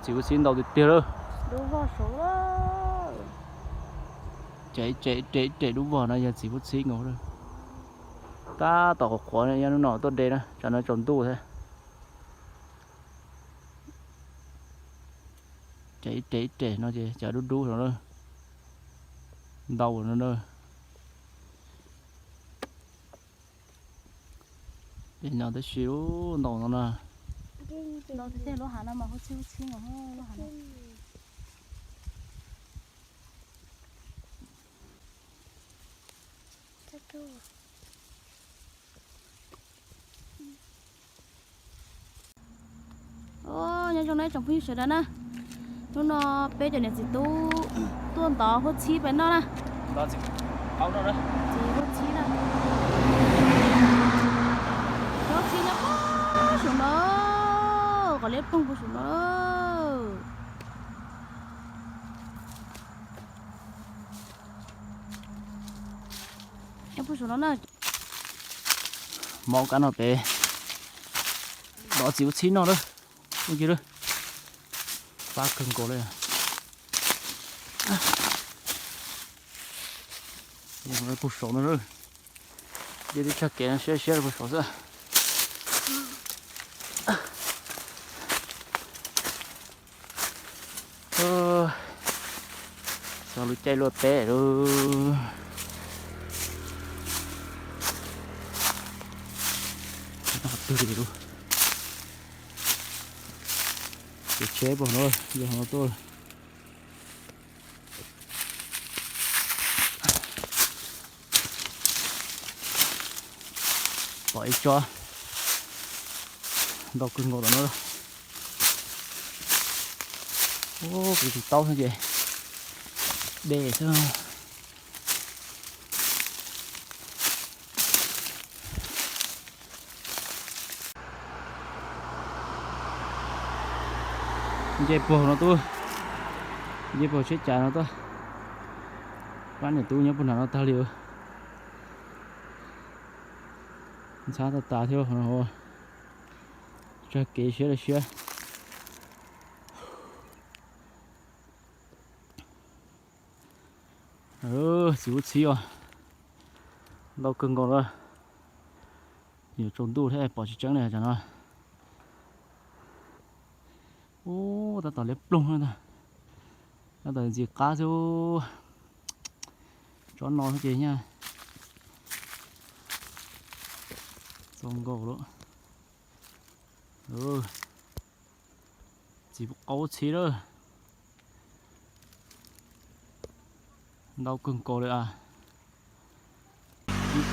chỉ có xin đầu thì tiêu rồi. Đúng vào số đó. Chạy đúng vào này giờ chỉ có xin ngủ rồi. Ta tỏ khó này nó nọ tốt đây đó, cho nó tròn tu thế. Chạy nó chỉ chả đu rồi đó. Đầu nó nữa. Để nào tới xíu đầu nó nè. Nó thế nó hả nó mà hốt xíu mà nó hả nó. Nhưng trong này trong phim sửa đó nè. Nó bé cho nên chỉ tuôn tỏ hốt xí bên nó nè. Đó chỉ áo đó đấy. Chỉ hốt xí nè. Hốt xí nó có xuống nó. Có lép không có xuống nó. Em phụ xuống nó nè. Mong cá nó bé. Đó chỉ có chín nó thôi. Không kia thôi. Ba cưng cổ đây à. Giờ nó cột sổ nó rồi. Giờ đi chắc kén xe cột sổ ra. Sao lúc chạy lột té rồi. Nó từ từ luôn. Để chế vào nó, giờ nó tôi. Bỏ ít cho. Đâu cưng ngồi đó nữa. Ô, cái gì to thế kìa. Để sao. Dẹp bò nó tôi. Dẹp bò chết chả nó tôi. Bán để tôi nhớ bữa nào nó ta liều. Sao ta theo nó. Cho kế xe là xe. Xíu xíu à. Đâu cưng còn rồi. Nhiều trốn tu thế bỏ chỉ trắng này cho nó. Ô, ta tỏ lép lung hơn ta. Ta tỏ gì cá cho nó thôi kìa nha. Xong gỗ đó. Chỉ có xí thôi. Đâu cưng cổ đấy à.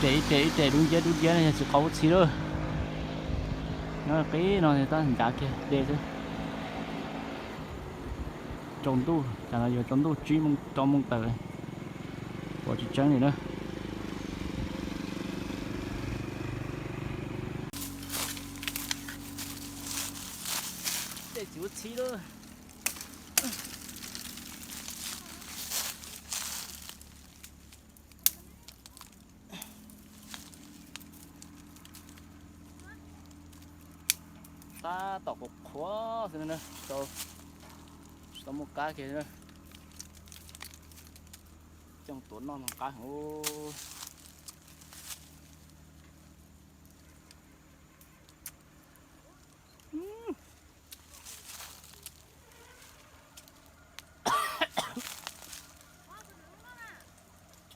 Chạy đúng chết này chỉ có xí thôi. Nó cái nó thì ta hình giá kia để thôi. Trồng tu, chẳng là giờ trồng tu truy mông to mông tờ. Bỏ chỉ trắng này nữa. Để chú xí thôi. Ta tỏ cục khó thế nữa. Sao một cá kia nữa. Trong tuấn non một cá. Ô.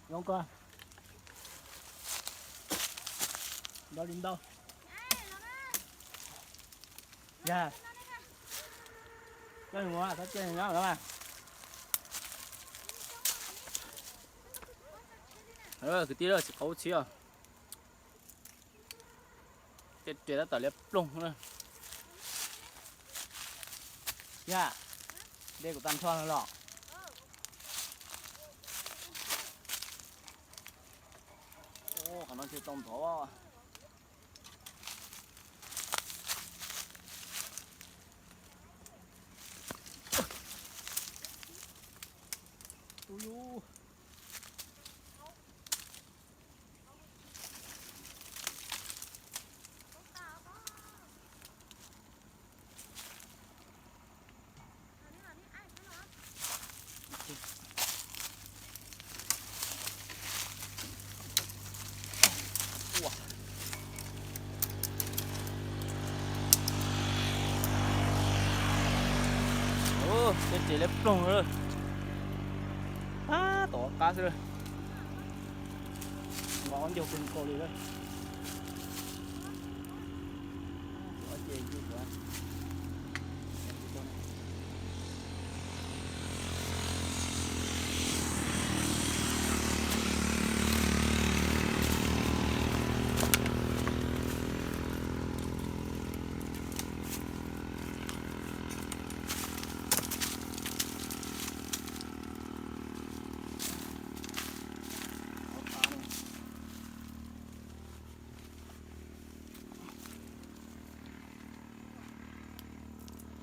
Không coi. Đâu đi đâu. Dạ. Chơi ngủ à, chơi này đó mà. Cái tí đó chỉ có chiếc à. Cái đã tỏ lép lung nữa. Dạ. Đây của tan thoa lọ. Ô, còn nó chưa tông thổ. Ui. rồi để chỉ lấy plong rồi tỏ cá rồi ngón vô cùng cô đi rồi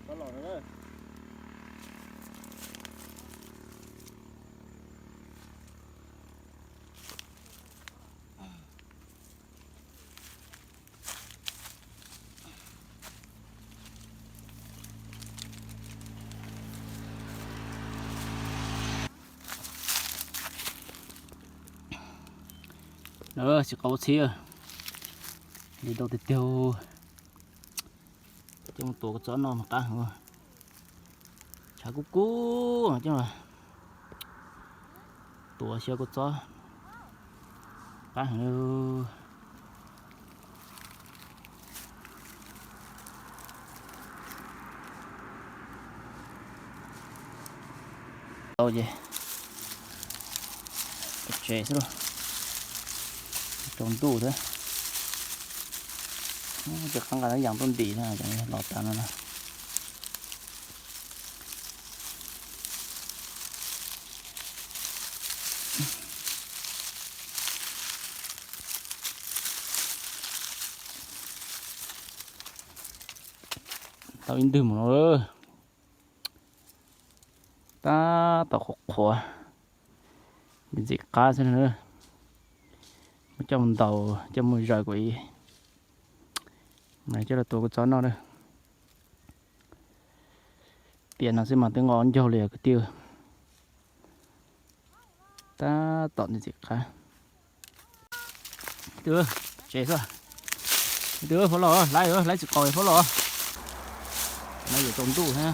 có lò nữa đấy. Nữa sẽ có xí rồi đi đâu thì tiêu trong tổ có chó nó mà cá rồi chả cú cú mà chứ mà tổ xe có chó cá rồi đâu vậy trẻ rồi trồng tủ thôi chắc không phải là dạng tôn tỷ này chẳng lọt tàn nữa nè tao in từ một nó ta tao khổ khổ mình chỉ cá xem nữa trong tàu trong mùi rời quỷ này chắc là tôi có chó nó đây tiền nó sẽ mà tới ngón dầu lìa cái tiêu ta tận gì cả đưa chạy rồi đưa phô lò lấy sự còi phô lò này để trồng tủ ha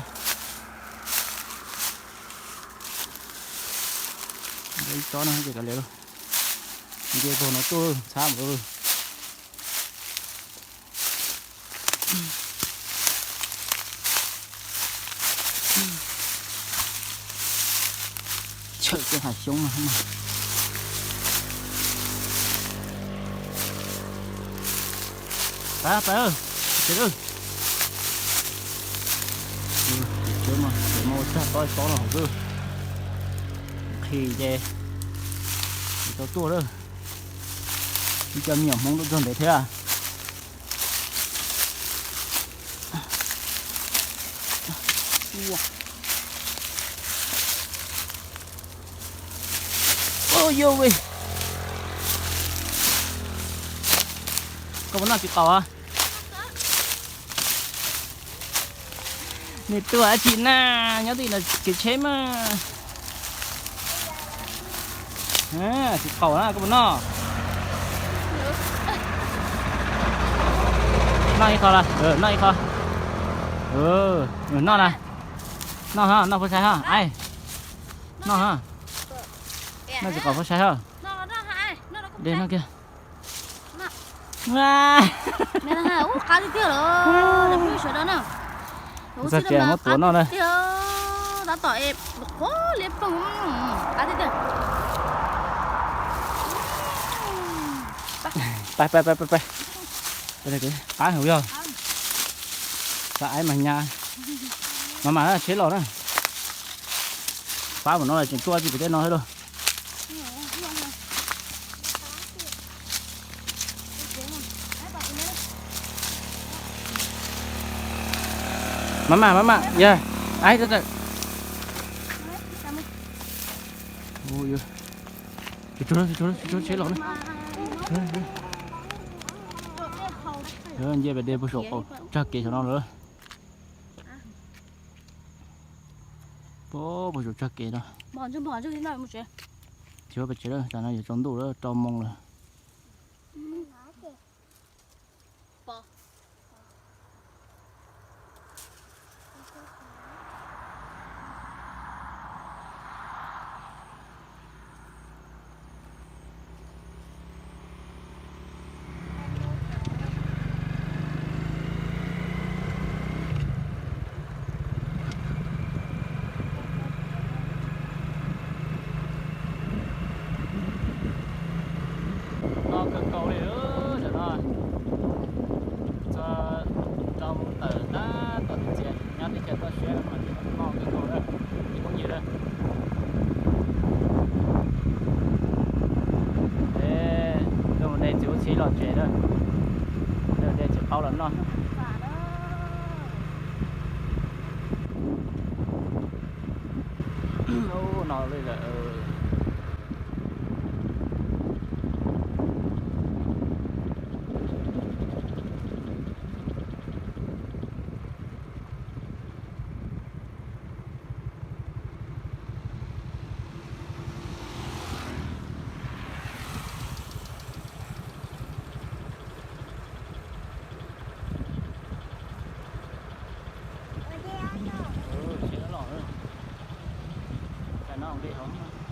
đây chó nó chỉ cả liệu kia vô nó tôi xa một ơi trời cái hạt giống mà ta ơi chết ơi chứ mà để mua sao tôi có nó cơ khi về cho tua đó đi cho nhiều mong được để thế à ôi vô đi có muốn làm chị cỏ à nè tua chị na nhớ gì là kiểu chế mà à chị cỏ à có muốn nó nói khó là nói khó nó này nó ha nó phải sai ha ai nó ha nó chỉ có phải sai ha đây nó kia à nè ha ú cá đi tiêu rồi làm như sợi đó nè sao chè nó tuột nó đây đã tỏi em có liếp không cá đi tiêuไปđây cái cá hiểu chưa tại mà nhà mà chế lò đó phá của nó là chuyện chua chỉ phải nó hết rồi mama yeah ai thế ôi ơi cái chế lò đó rồi giờ về đây bớt sổ chắc kỹ cho nó nữa bố bớt sổ chắc kỹ đó bỏ cho thế nào một chuyện chưa phải chế đó cho nó giờ trong tủ đó cho mông rồi nhắn thì chờ tao xe mà thì nó ngon cái ngồi đó thì có nhiều đó thế rồi đây chú chỉ là chuyện đó rồi đây chỉ bao lần đó ô nó đây là chỉ nó lỏng thôi cái nó không đi không